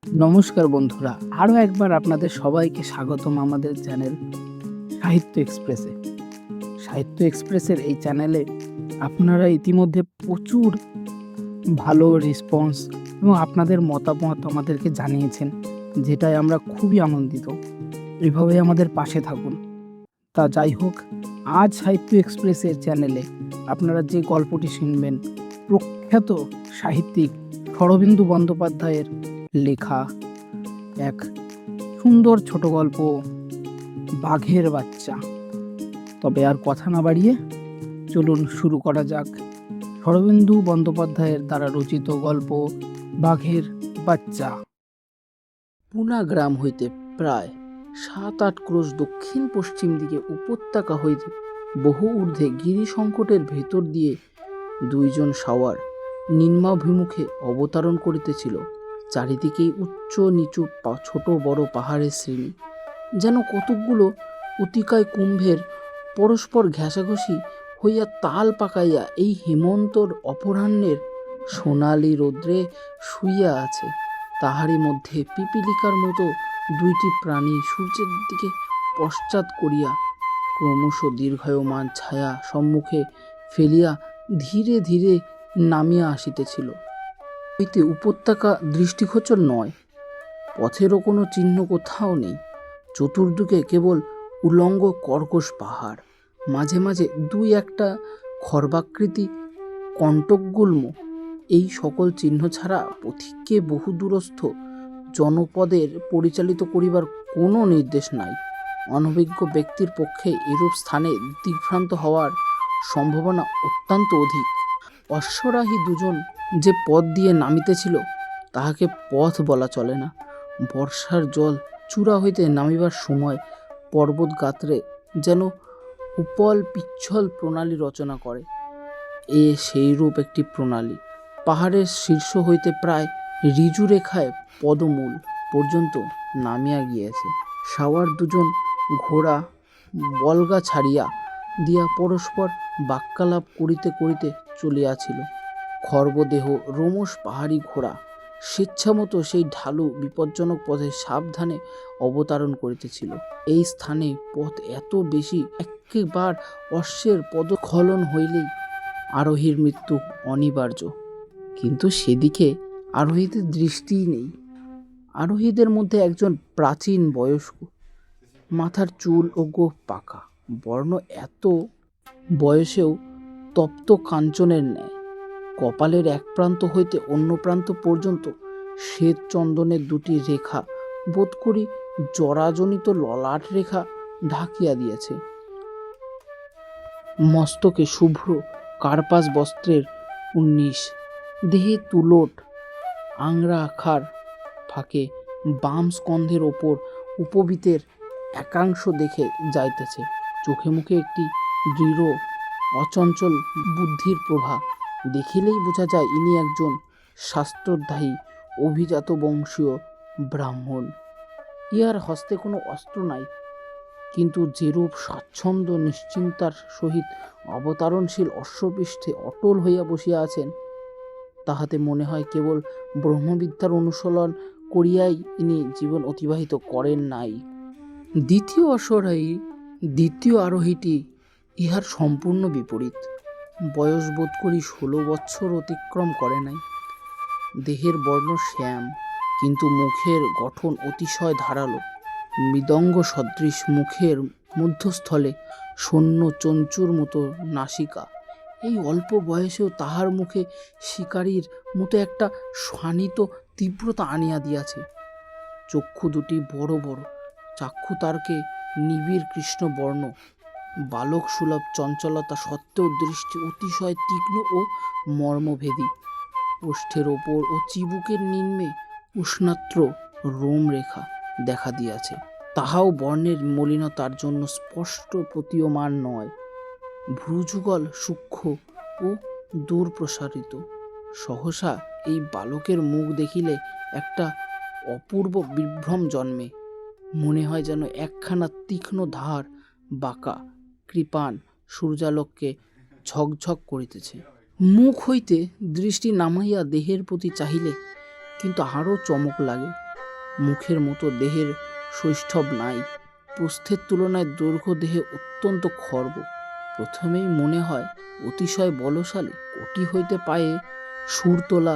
নমস্কার বন্ধুরা, আরও একবার আপনাদের সবাইকে স্বাগতম আমাদের চ্যানেল সাহিত্য এক্সপ্রেসে। সাহিত্য এক্সপ্রেসের এই চ্যানেলে আপনারা ইতিমধ্যে প্রচুর ভালো রেসপন্স এবং আপনাদের মতামত আমাদেরকে জানিয়েছেন, যেটাই আমরা খুবই আনন্দিত। এভাবেই আমাদের পাশে থাকুন। তা যাই হোক, আজ সাহিত্য এক্সপ্রেসের চ্যানেলে আপনারা যে গল্পটি শুনবেন, প্রখ্যাত সাহিত্যিক শরদিন্দু বন্দ্যোপাধ্যায়ের লেখা এক সুন্দর ছোট গল্প বাঘের বাচ্চা। তবে আর কথা না বাড়িয়ে চলুন শুরু করা যাক শরদিন্দু বন্দ্যোপাধ্যায়ের দ্বারা রচিত গল্প বাঘের বাচ্চা। পুনা গ্রাম হইতে প্রায় 7-8 ক্রোশ দক্ষিণ পশ্চিম দিকে উপত্যকা হইতে বহু ঊর্ধ্বে গিরিসংকটের ভেতর দিয়ে দুইজন সাওয়ার নিম্নাভিমুখে অবতরণ করিতেছিল। চারিদিকেই উচ্চ নিচু ছোট বড় পাহাড়ের শ্রেণী, যেন কতকগুলো অতিকায় কুম্ভের পরস্পর ঘেঁষাঘষি হইয়া তাল পাকাইয়া এই হেমন্তর অপরাহ্নের সোনালি রৌদ্রে শুইয়া আছে। তাহারই মধ্যে পিপীলিকার মতো দুইটি প্রাণী সূর্যের দিকে পশ্চাৎ করিয়া ক্রমশ দীর্ঘায়মান ছায়া সম্মুখে ফেলিয়া ধীরে ধীরে নামিয়া আসিতেছিল। হইতে উপত্যকা দৃষ্টিগোচর নয়, পথেরও কোনো চিহ্ন কোথাও নেই। চতুর্দিকে কেবল উলঙ্গ কর্কশ পাহাড়, মাঝে মাঝে দুই একটা খর্বাকৃতি কণ্টকগুল্ম। এই সকল চিহ্ন ছাড়া পথিককে বহু দূরস্থ জনপদের পরিচালিত করিবার কোনো নির্দেশ নাই। অনভিজ্ঞ ব্যক্তির পক্ষে এরূপ স্থানে দিগ্ভ্রান্ত হওয়ার সম্ভাবনা অত্যন্ত অধিক। অশ্বারোহী দুজন যে পথ দিয়ে নামিতেছিল তাহাকে পথ বলা চলে না। বর্ষার জল চূড়া হইতে নামিবার সময় পর্বত গাত্রে যেন উপল পিচ্ছল প্রণালী রচনা করে, সেইরূপ একটি প্রণালী পাহাড়ের শীর্ষ হইতে প্রায় ঋজু রেখায় পদমূল পর্যন্ত নামিয়া গিয়েছে। সাওয়ার দুজন ঘোড়া বলগা ছাড়িয়া দিয়া পরস্পর বাক্যালাপ করিতে করিতে চলিয়াছিল। খর্বদেহ রোমশ পাহাড়ি ঘোড়া স্বেচ্ছামতো সেই ঢালু বিপজ্জনক পথে সাবধানে অবতরণ করিতেছিল। এই স্থানে পথ এত বেশি, একেবার অশ্বের পদস্খলন হইলেই আরোহীর মৃত্যু অনিবার্য। কিন্তু সেদিকে আরোহীদের দৃষ্টিই নেই। আরোহীদের মধ্যে একজন প্রাচীন বয়স্ক, মাথার চুল ও গোঁফ পাকা, বর্ণ এত বয়সেও তপ্ত কাঞ্চনের ন্যায়। কপালের এক প্রান্ত হইতে অন্য প্রান্ত পর্যন্ত শ্বেত চন্দনের দুটি রেখা বোধ করি জরাজনিত ললাট রেখা ঢাকিয়া দিয়েছে। মস্তকে শুভ্র কার্পাস বস্ত্রের 19, দেহে তুলোট আংরা আখার ফাঁকে বাম স্কন্ধের ওপর উপবীতের একাংশ দেখে যাইতেছে। চোখে মুখে একটি দৃঢ় অচঞ্চল বুদ্ধির প্রভা। দেখিলেই বোঝা যায় ইনি একজন শাস্ত্রোদ্ধায়ী অভিজাত বংশীয় ব্রাহ্মণ। ইহার হস্তে কোনো অস্ত্র নাই, কিন্তু যেরূপ স্বাচ্ছন্দ্য নিশ্চিন্তার সহিত অবতারণশীল অশ্বপৃষ্ঠে অটল হইয়া বসিয়া আছেন, তাহাতে মনে হয় কেবল ব্রহ্মবিদ্যার অনুশীলন করিয়াই ইনি জীবন অতিবাহিত করেন নাই। দ্বিতীয় আরোহীটি ইহার সম্পূর্ণ বিপরীত। বয়স বোধ করি 16 বৎসর অতিক্রম করে নাই। দেহের বর্ণ শ্যাম, কিন্তু মুখের গঠন অতিশয় ধারালো। মৃদঙ্গ সদৃশ মুখের মধ্যস্থলে শূন্য চঞ্চুর মতো নাসিকা। এই অল্প বয়সেও তাহার মুখে শিকারীর মতো একটা শানিত তীব্রতা আনিয়া দিয়াছে। চক্ষু দুটি বড় বড়, চাক্ষুতার্কে নিবিড় কৃষ্ণ বর্ণ। বালক সুলভ চঞ্চলতা সত্ত্বেও দৃষ্টি অতিশয় তীক্ষ্ণ ও মর্মভেদী। ওষ্ঠের ওপর ও চিবুকের নিম্নে উষ্ণাত্র রোম রেখা দেখা দিয়াছে, তাহাও বর্ণের মলিনতার জন্য স্পষ্ট প্রতীয়মান নয়। ভ্রুযুগল সূক্ষ্ম ও দূর প্রসারিত। সহসা এই বালকের মুখ দেখিলে একটা অপূর্ব বিভ্রম জন্মে। মনে হয় যেন একখানা তীক্ষ্ণ ধার বাঁকা কৃপাণ সূর্যালোককে ঝকঝক করিতেছে। মুখ হইতে দৃষ্টি নামাইয়া দেহের প্রতি চাহিলে কিন্তু আরও চমক লাগে। মুখের মতো দেহের সৌষ্ঠব নাই, প্রস্থের তুলনায় দৈর্ঘ্য দেহে অত্যন্ত খর্ব। প্রথমেই মনে হয় অতিশয় বলশালী, কোটি হইতে পায়ে সুর তোলা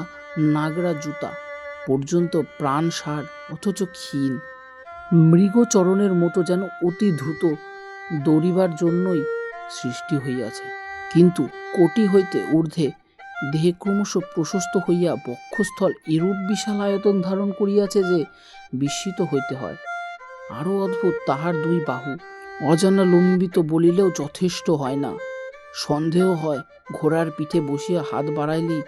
নাগরা জুতা পর্যন্ত প্রাণ সার, অথচ ক্ষীণ, মৃগচরণের মতো যেন অতি দ্রুত দৌড়িবার জন্যই সৃষ্টি হইয়াছে। কিন্তু কোটি হইতে ঊর্ধ্বে দেহে ক্রমশ প্রশস্ত হইয়া বক্ষস্থল এরূপ বিশাল আয়তন ধারণ করিয়াছে যে বিস্মিত হইতে হয়। আরও অদ্ভুত তাহার দুই বাহু, অজানা লম্বিত বলিলেও যথেষ্ট হয় না। সন্দেহ হয় ঘোড়ার পিঠে বসিয়া হাত বাড়াইলেই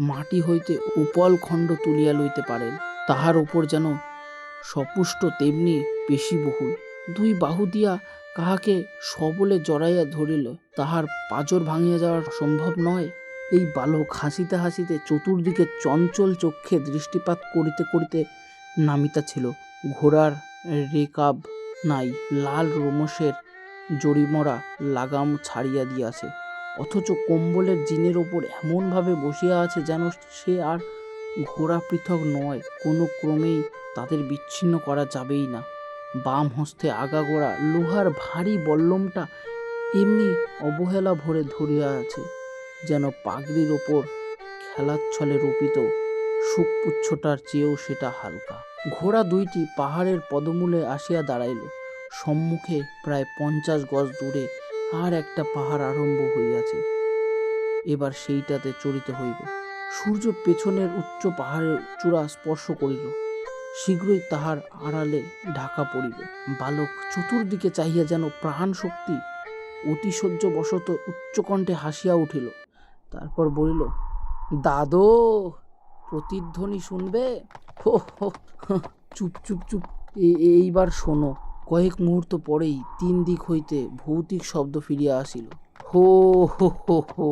মাটি হইতে উপল খণ্ড তুলিয়া লইতে পারেন। তাহার উপর যেন সপুষ্ট তেমনি পেশিবহুল। দুই বাহু দিয়া কাহাকে সবলে জড়াইয়া ধরিল তাহার পাঁজর ভাঙিয়া যাওয়া সম্ভব নয়। এই বালক হাসিতে হাসিতে চতুর্দিকে চঞ্চল চক্ষে দৃষ্টিপাত করিতে করিতে নামিতাছিল। ঘোড়ার রেকাব নাই, লাল রোমসের জরিমরা লাগাম ছাড়িয়া দিয়াছে, অথচ কম্বলের জিনের ওপর এমনভাবে বসিয়া আছে যেন সে আর ঘোড়া পৃথক নয়, কোনো ক্রমেই তাদের বিচ্ছিন্ন করা যাবেই না। বাম হস্তে আগাগোড়া লোহার ভারী বল্লমটা এমনি অবহেলা ভরে ধরিয়া আছে যেন পাগড়ির ওপর খেলাচ্ছলে রোপিত সুকপুচ্ছটার চেয়েও সেটা হালকা। ঘোড়া দুইটি পাহাড়ের পদমূলে আসিয়া দাঁড়াইল। সম্মুখে প্রায় 50 গজ দূরে আর একটা পাহাড় আরম্ভ হইয়াছে, এবার সেইটাতে চড়িতে হইবে। সূর্য পেছনের উচ্চ পাহাড়ের চূড়া স্পর্শ করিল, শীঘ্রই তাহার আড়ালে ঢাকা পড়িবে। বালক চতুর্দিকে চাহিয়া যেন প্রাণ শক্তি অতিশয্য বশত উচ্চকণ্ঠে হাসিয়া উঠিল। তারপর বলিল, দাদো, প্রতিধ্বনি শুনবে? হো হো, চুপ চুপ চুপ, এইবার শোনো। কয়েক মুহূর্ত পরেই 3 দিক হইতে ভৌতিক শব্দ ফিরিয়া আসিল। হো হো হো হো।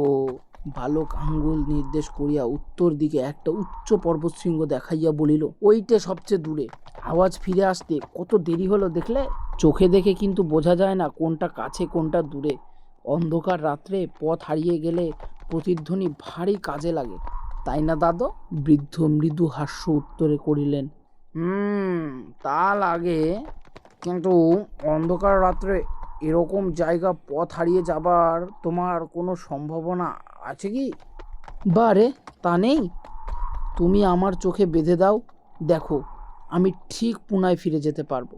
বালক আঙ্গুল নির্দেশ করিয়া উত্তর দিকে একটা উচ্চ পর্বতশৃঙ্গ দেখাইয়া বলিল, ওইটে সবচেয়ে দূরে। আওয়াজ ফিরে আসতে কত দেরি হলো দেখলে? চোখে দেখে কিন্তু বোঝা যায় না কোনটা কাছে কোনটা দূরে। অন্ধকার রাত্রে পথ হারিয়ে গেলে প্রতিধ্বনি ভারী কাজে লাগে, তাই না দাদু? বৃদ্ধ মৃদু হাস্য উত্তরে করিলেন, তা লাগে, কিন্তু অন্ধকার রাত্রে এরকম জায়গা পথ হারিয়ে যাবার তোমার কোনো সম্ভাবনা আছে কি? বারে, তা নেই। তুমি আমার চোখে বেঁধে দাও, দেখো আমি ঠিক পুনায় ফিরে যেতে পারবো।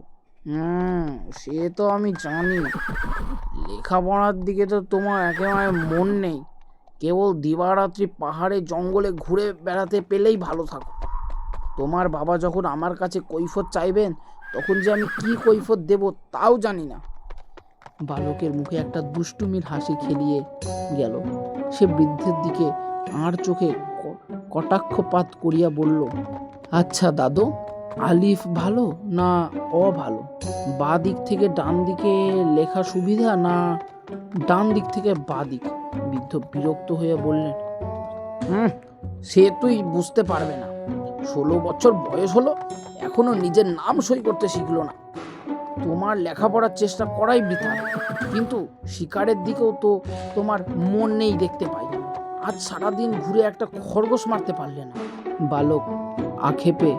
সে তো আমি জানি। লেখাপড়ার দিকে তো তোমার একেবারে মন নেই, কেবল দিবারাত্রি পাহাড়ে জঙ্গলে ঘুরে বেড়াতে পেলেই ভালো থাকো। তোমার বাবা যখন আমার কাছে কৈফত চাইবেন, তখন যে আমি কি কৈফত দেব তাও জানি না। বালকের মুখে একটা দুষ্টুমির হাসি খেলিয়ে গেল। সে বৃদ্ধের দিকে আর চোখে কটাক্ষপাত করিয়া বলল, আচ্ছা দাদু, আলিফ ভালো না অ ভালো? বা দিক থেকে ডান দিকে লেখা সুবিধা না ডান দিক থেকে বা দিক? বৃদ্ধ বিরক্ত হয়ে বললেন, সে তুই বুঝতে পারবে না। 16 বছর বয়স হলো, এখনো নিজের নাম সই করতে শিখলো না। তোমার লেখাপড়ার চেষ্টা করাই বৃথা। কিন্তু শিকারের দিকেও তো তোমার মন নেই দেখতে পাই। আজ সারাদিন ঘুরে একটা খরগোশ মারতে পারলে না। বালক আক্ষেপে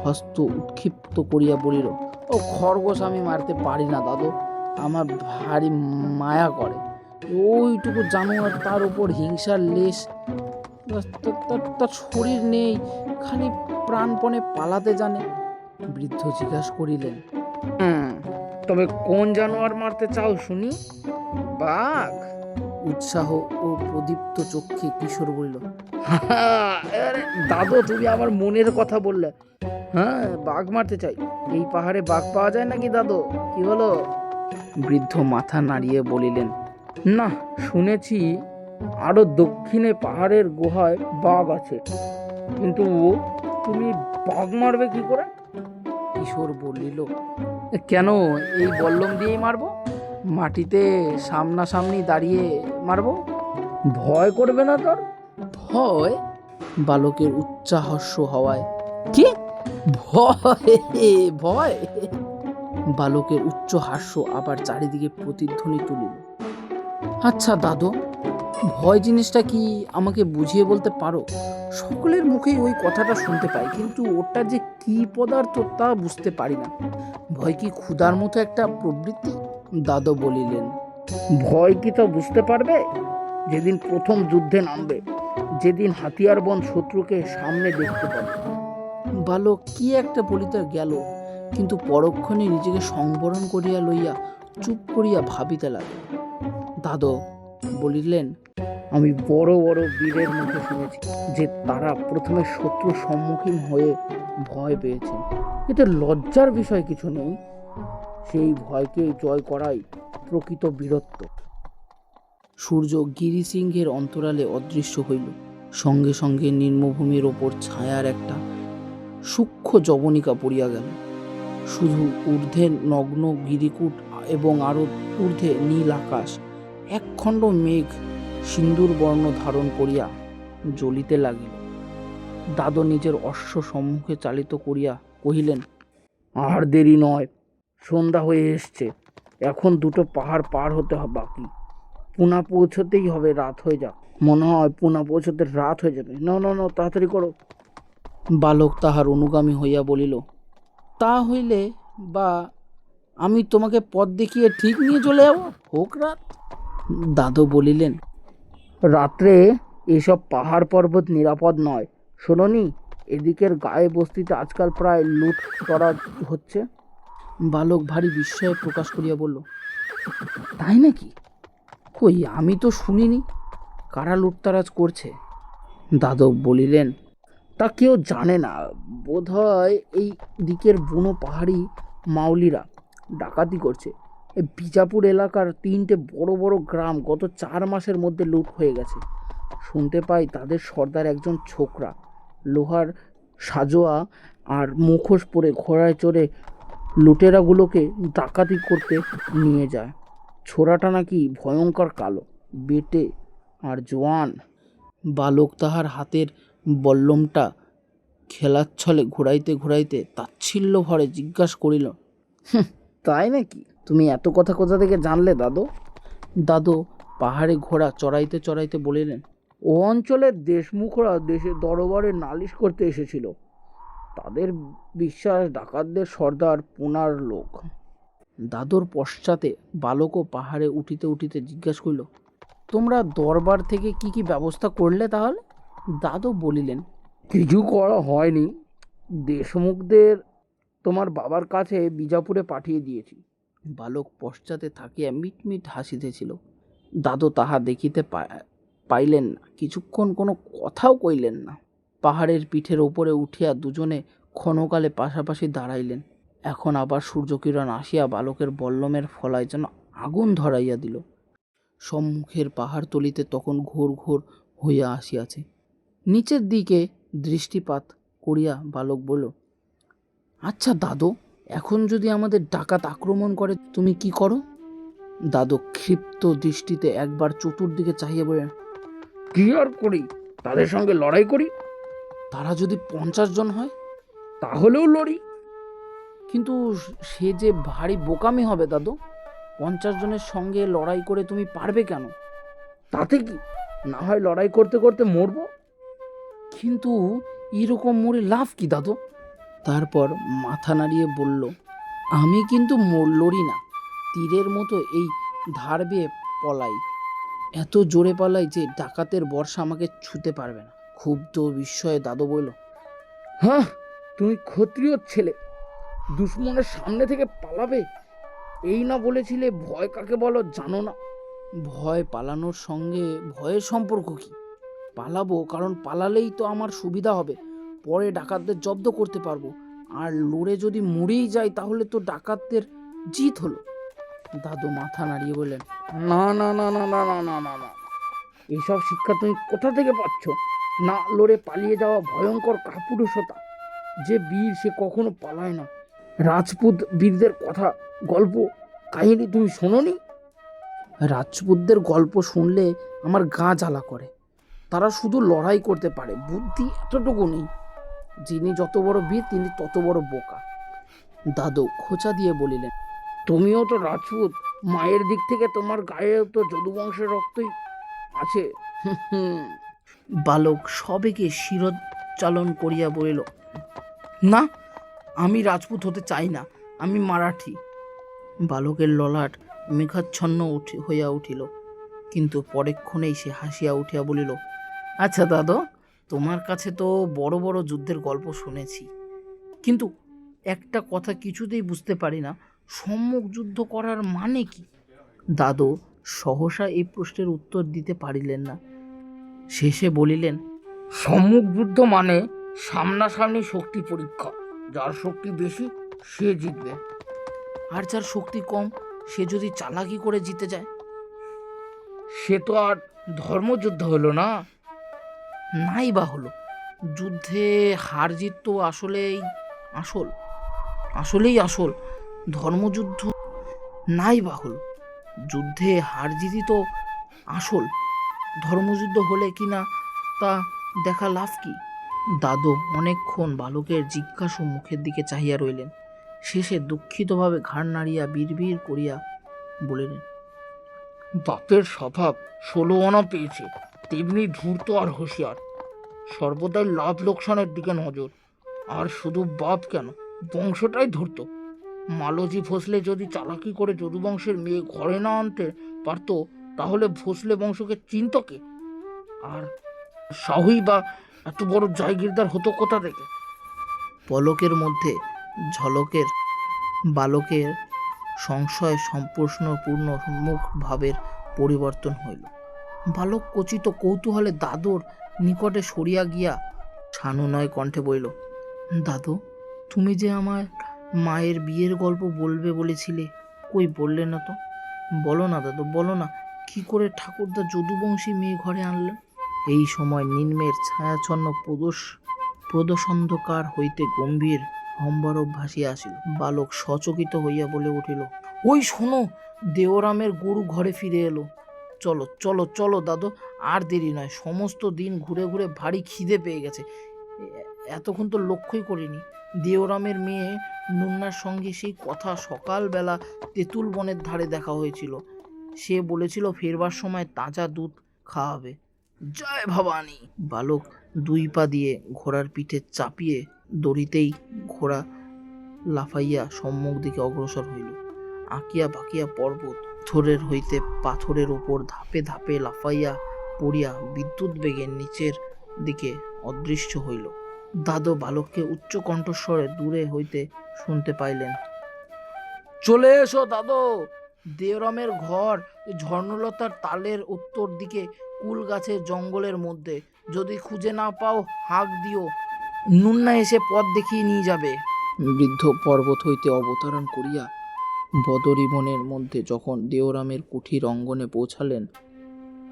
হস্ত উৎক্ষিপ্ত করিয়া বলিল, ও খরগোশ আমি মারতে পারি না দাদু, আমার ভারী মায়া করে। ওইটুকু জানোয়ার, তার উপর হিংসার লেশ, তার শরীর নেই, খালি প্রাণপণে পালাতে জানে। বৃদ্ধ জিজ্ঞাসা করিলেন, তবে কোন জানোয়ার মারতে চাও শুনি? বাঘ? উৎসাহ ও প্রদীপ্ত চক্ষে কিশোর বলিল, দাদু তুমি আমার মনের কথা বললে। হ্যাঁ, বাঘ মারতে চাই। এই পাহাড়ে বাঘ পাওয়া যায় নাকি দাদু? কি হলো? বৃদ্ধ মাথা নাড়িয়ে বলিলেন, না, শুনেছি আরো দক্ষিণে পাহাড়ের গুহায় বাঘ আছে, কিন্তু তুমি বাঘ মারবে কি করে? কিশোর বলিল, কেন, এই বল্লম দিয়েই মারবো, মাটিতে সামনাসামনি দাঁড়িয়ে মারবো। ভয় করবে না তোর? ভয়? বালকের উচ্চাহাস্য হওয়ায়, কি ভয়? ভয়? বালকের উচ্চ হাস্য আবার চারিদিকে প্রতিধ্বনি তুলিল। আচ্ছা দাদু, ভয় জিনিসটা কি আমাকে বুঝিয়ে বলতে পারো? সকলের মুখেই ওই কথাটা শুনতে পাই, কিন্তু ওটা যে কি পদার্থ তা বুঝতে পারি না। ভয় কি ক্ষুধার মতো একটা প্রবৃত্তি? দাদু বলিলেন, ভয় কি তা বুঝতে পারবে যেদিন প্রথম যুদ্ধে নামবে, যেদিন হাতিয়ারবন্ধ শত্রুকে সামনে দেখতে পাবে। বালক কি একটা বলিতে গেল, কিন্তু পরক্ষণে নিজেকে সংবরণ করিয়া লইয়া চুপ করিয়া ভাবিতে লাগল। দাদু বলিলেন, আমি বড় বড় বীরের মুখে শুনেছি যে তারা প্রথমে শত্রুর সম্মুখীন হয়ে ভয় পেয়েছেন। এতে লজ্জার বিষয় কিছু নেই, সেই ভয়কে জয় করাই প্রকৃত বীরত্ব। সূর্য গিরিসিংহের অন্তরালে অদৃশ্য হইল। সঙ্গে সঙ্গে নিম্নভূমির ওপর ছায়ার একটা সূক্ষ্ম জবনিকা পড়িয়া গেল। শুধু ঊর্ধ্বে নগ্ন গিরিকূট এবং আরো ঊর্ধ্বে নীল আকাশ, একখণ্ড মেঘ সিন্দুর বর্ণ ধারণ করিয়া জ্বলিতে লাগিল। দাদু নিজের অশ্ব সম্মুখে চালিত করিয়া কহিলেন, আর দেরি নয়, সন্ধ্যা হয়ে এসছে। এখন দুটো পাহাড় পার হতে বাকি। পুনা পৌঁছতেই হবে, রাত হয়ে যাক। মনে হয় পুনা পৌঁছতে রাত হয়ে যাবে। না না না, তাড়াতাড়ি করো। বালক তাহার অনুগামী হইয়া বলিল, তা হইলে বা আমি তোমাকে পথ দেখিয়ে ঠিক নিয়ে চলে যাব, হোক রাত। দাদু বলিলেন, রাত্রে এসব পাহাড় পর্বত নিরাপদ নয়। শোনোনি, এদিকের গায়ে বস্তিতে আজকাল প্রায় লুট করা হচ্ছে। বালক ভারী বিস্ময় প্রকাশ করিয়া বলল, তাই নাকি? কই, আমি তো শুনিনি। কারা লুটতারাজ করছে? দাদু বলিলেন, তা কেউ জানে না। বোধহয় এই দিকের বুনো পাহাড়ি মাউলিরা ডাকাতি করছে। এই বিজাপুর এলাকার 3টে বড় বড় গ্রাম গত 4 মাসের মধ্যে লুট হয়ে গেছে। শুনতে পাই তাদের সর্দার একজন ছোকরা লোহার সাজোয়া আর মুখোশ পরে ঘোড়ায় চড়ে লুটেরাগুলোকে ডাকাতি করতে নিয়ে যায়। ছোড়াটা নাকি ভয়ঙ্কর কালো, বেটে আর জোয়ান। বালক তাহার হাতের বল্লমটা খেলার ছলে ঘুরাইতে ঘুরাইতে তাচ্ছিল্য ভরে জিজ্ঞাসা করিল, তাই নাকি? তুমি এত কথা কোথা থেকে জানলে দাদু? দাদু পাহাড়ে ঘোড়া চড়াইতে চড়াইতে বলিলেন, ও অঞ্চলের দেশমুখরা দেশের দরবারে নালিশ করতে এসেছিল। তাদের বিশ্বাস ডাকাতদের সর্দার পুনার লোক। দাদুর পশ্চাতে বালকও পাহাড়ে উঠিতে উঠিতে জিজ্ঞাসা করিল, তোমরা দরবার থেকে কি কি ব্যবস্থা করলে তাহলে? দাদু বলিলেন, কিছু করা হয়নি। দেশমুখদের তোমার বাবার কাছে বিজাপুরে পাঠিয়ে দিয়েছি। বালক পশ্চাতে থাকিয়া মিটমিট হাসিতেছিল। দাদু তাহা দেখিতে পাইলেন না, কিছুক্ষণ কোনো কথাও কইলেন না। পাহাড়ের পিঠের ওপরে উঠিয়া দুজনে ক্ষণকালে পাশাপাশি দাঁড়াইলেন। এখন আবার সূর্যকিরণ আসিয়া বালকের বল্লমের ফলায় যেন আগুন ধরাইয়া দিল। সম্মুখের পাহাড়তলিতে তখন ঘোর ঘোর হইয়া আসিয়াছে। নিচের দিকে দৃষ্টিপাত করিয়া বালক বলল, আচ্ছা দাদু, এখন যদি আমাদের ডাকাত আক্রমণ করে তুমি কি করো? দাদু ক্ষিপ্ত দৃষ্টিতে একবার চতুর্দিকে চাহিয়া বললেন, কি আর করি, তাদের সঙ্গে লড়াই করি। তারা যদি 50 জন হয়? তাহলেও লড়ি। কিন্তু সে যে ভারী বোকামি হবে দাদু। 50 জনের সঙ্গে লড়াই করে তুমি পারবে কেন? তাতে কি, না হয় লড়াই করতে করতে মরবো। কিন্তু এরকম মরে লাভ কি দাদু? তারপর মাথা নাড়িয়ে বলল, আমি কিন্তু লড়ি না, তীরের মতো এই ধার বেয়ে পলাই। এত জোরে পালাই যে ডাকাতের বর্ষা আমাকে ছুঁতে পারবে না। ক্ষুব্ধ বিস্ময়ে দাদু বলল, হ্যাঁ, তুমি ক্ষত্রিয় ছেলে, দুশ্মনের সামনে থেকে পালাবে? এই না বলেছিলে ভয় কাকে বলো জানো না? ভয় পালানোর সঙ্গে ভয়ের সম্পর্ক কি? পালাবো কারণ পালালেই তো আমার সুবিধা হবে, পরে ডাকাতদের জব্দ করতে পারবো। আর লড়ে যদি মরেই যায় তাহলে তো ডাকাতদের জিত হলো। দাদু মাথা নাড়িয়ে বললেন, না না না না না না না না না, এইসব শিক্ষা তুমি কোথা থেকে পাচ্ছ? না লড়ে পালিয়ে যাওয়া ভয়ঙ্কর কাপুরুষতা। যে বীর সে কখনো পালায় না। রাজপুত বীরদের কথা, গল্প, কাহিনী তুমি শোনোনি? রাজপুতদের গল্প শুনলে আমার গা জ্বালা করে। তারা শুধু লড়াই করতে পারে, বুদ্ধি এতটুকু নেই। যিনি যত বড় বীর তিনি তত বড় বোকা। দাদু খোঁচা দিয়ে বলিলেন, তুমিও তো রাজপুত, মায়ের দিক থেকে তোমার গায়েও তো যদুবংশের রক্তই আছে। বালক সবেগে শিরোচ্চালন করিয়া বলিল, না, আমি রাজপুত হতে চাই না, আমি মারাঠি। বালকের ললাট মেঘাচ্ছন্ন হইয়া উঠিল, কিন্তু পরেক্ষণেই সে হাসিয়া উঠিয়া বলিল, আচ্ছা দাদা, তোমার কাছে তো বড় বড় যুদ্ধের গল্প শুনেছি, কিন্তু একটা কথা কিছুতেই বুঝতে পারি না, সম্মুখ যুদ্ধ করার মানে কি? দাদু সহসা এই প্রশ্নের উত্তর দিতে পারিলেন না। শেষে বলিলেন, সম্মুখ যুদ্ধ মানে সামনাসামনি শক্তি পরীক্ষা। যার শক্তি বেশি সে জিতবে, আর যার শক্তি কম সে যদি চালাকি করে জিতে যায়, সে তো আর ধর্মযুদ্ধ হলো না। নাই বা হলো, যুদ্ধে হার জিত তো আসলেই আসল। ধর্মযুদ্ধ নাই বা হলো, যুদ্ধে হার জিতই তো আসল। ধর্মযুদ্ধ হলে কিনা তা দেখা লাভ কি? দাদু অনেকক্ষণ বালকের জিজ্ঞাসু মুখের দিকে চাহিয়া রইলেন। শেষে দুঃখিতভাবে ঘাড় নাড়িয়া বিড়বিড় করিয়া বলিলেন, বাপের স্বভাব 16 আনা পেয়েছে, তেমনি ধূর্ত আর হুঁশিয়ার, সর্বদাই লাভ লোকসানের দিকে নজর। আর শুধু বাপ কেন, বংশটাই ধূর্ত। মালতী ভোসলে যদি চালাকি করে যদুবংশের মেয়ে ঘরে না আনতে পারত, তাহলে ভোসলে বংশকে চিনত কে? আর শাহুই বা এত বড় জায়গিরদার হতো কোথা থেকে? পলকের মধ্যে ঝলকের বালকের সংশয় সম্প্রশ্নপূর্ণ মুখ ভাবের পরিবর্তন হইল। বালক কচিত কৌতূহলে দাদুর নিকটে সরিয়া গিয়া ছানুনয় কণ্ঠে বলিল, দাদু, তুমি যে আমার মায়ের বিয়ের গল্প বলবে বলেছিলে, কই বললে না তো? বলো না দাদু, বলো না, কি করে ঠাকুরদা যদুবংশী মেয়ে ঘরে আনলেন? এই সময় নিম্নের ছায়াচ্ছন্ন প্রদোষন্ধকার হইতে গম্ভীর হম্বরব ভাসিয়া আসিল। বালক সচকিত হইয়া বলে উঠিল, ওই শোনো, দেওরামের গরু ঘরে ফিরে এলো। চলো চলো চলো দাদু, আর দেরি নয়, সমস্ত দিন ঘুরে ঘুরে ভারী খিদে পেয়ে গেছে, এতক্ষণ তো লক্ষ্যই করিনি। দেওরামের মেয়ে নুন্নার সঙ্গে সেই কথা সকালবেলা তেঁতুল বনের ধারে দেখা হয়েছিল। সে বলেছিল ফেরবার সময় তাজা দুধ খাওয়াবে। জয় ভবানী! বালক 2 পা দিয়ে ঘোড়ার পিঠে চাপিয়ে দড়িতেই ঘোড়া লাফাইয়া সম্মুখ দিকে অগ্রসর হইল। আঁকিয়া বাঁকিয়া পর্বত থরের হইতে পাথরের ওপর ধাপে ধাপে লাফাইয়া পড়িয়া বিদ্যুৎ বেগে নিচের দিকে অদৃশ্য হইল। দাদু বালককে উচ্চ কণ্ঠস্বরে দূরে হইতে শুনতে পাইলেন, চলে এসো দাদু, দেওরামের ঘর ঝর্ণলতার তালের উত্তর দিকে কুল গাছের জঙ্গলের মধ্যে। যদি খুঁজে না পাও হাঁক দিও, নুন্না এসে পথ দেখিয়ে নিয়ে যাবে। বৃদ্ধ পর্বত হইতে অবতরণ করিয়া বদরী বনের মধ্যে যখন দেওরামের কুঠির অঙ্গনে পৌঁছালেন,